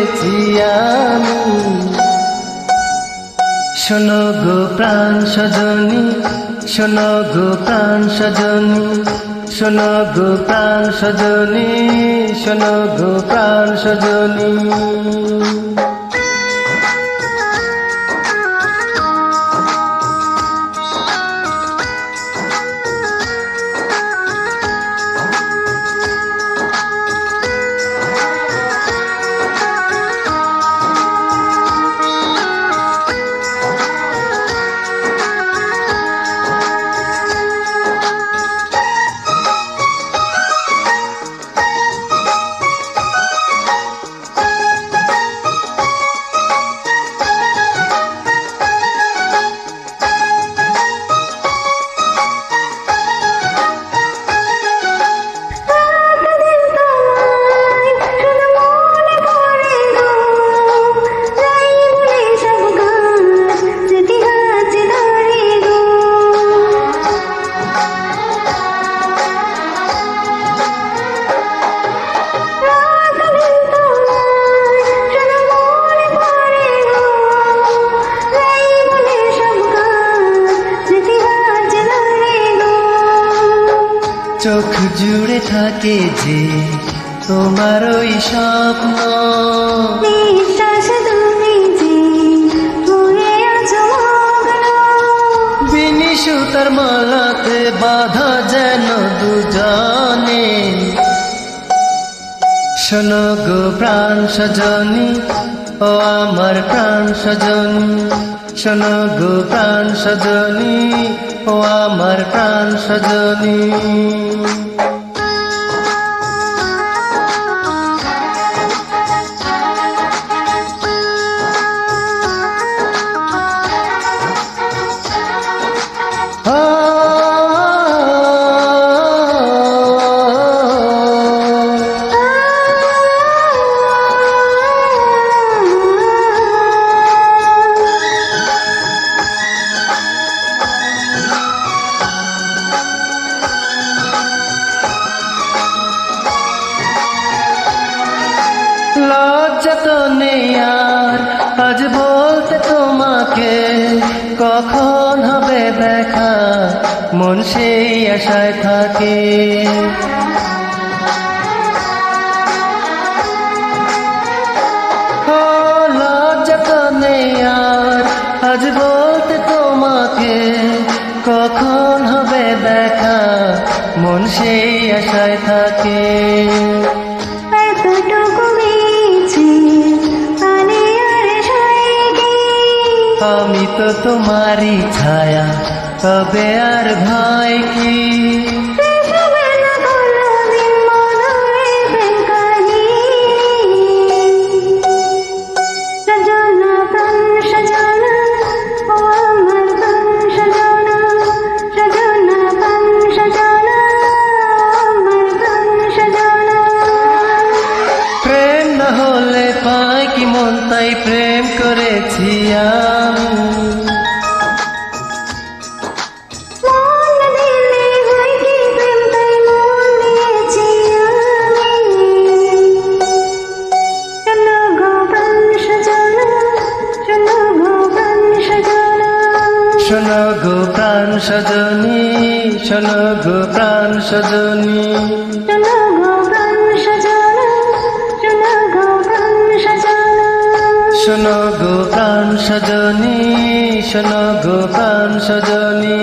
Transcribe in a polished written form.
করেছি আমি। শোনো গো প্রাণ সজনী, শোনো গো প্রাণ সজনী, শোনো গো প্রাণ সজনী, শোনো গো প্রাণ সজনী। চোখ জুড়ে থাকে যে তোমার ওই স্বপ্ন, নিঃশ্বাস তুমি যে হয়ে আছো মগ্ন। বিনি সুতার মালাতে বাঁধা যেন দুজনে। শোনো গো প্রাণ সজনী, ও আমার প্রাণ সজনী, শোনো গো প্রাণ সজনী, ও আমার প্রাণ সজনী। লজ্জা তো নেই আর আজ বলতে তোমাকে, কখন হবে দেখা মন সেই আশায় থাকে। ও লজ্জা তো নেই আর আজ বলতে তোমাকে, কখন হবে দেখা মন সেই আশায় থাকে। এতটুকু বেঁচে পারে আর সয়গে, আমি তো তোমারই ছায়া, তবে আর ভয় কি। হবে না কোনোদিন মধুর প্রেম কাহিনী। সজনা প্রাণ সজনা, ও আমার প্রাণ সজনা, সজনা প্রাণ সজনা, আমার প্রাণ সজনা। প্রেম না হলে পাই কি মন, তাই প্রেম করেছি আমি। মন দিলে হয় কি প্রেম, তাই মন দিয়েছি আমি। শোনো গো প্রাণ সজনা, শোনো গো প্রাণ সজনা। শোনো গো প্রাণ সজনী, শোনো গো প্রাণ সজনী, শোনো গো প্রাণ সজনা, শোনো গো প্রাণ সজনা। শোনো গো প্রাণ সজনী, শোনো গো প্রাণ সজনী।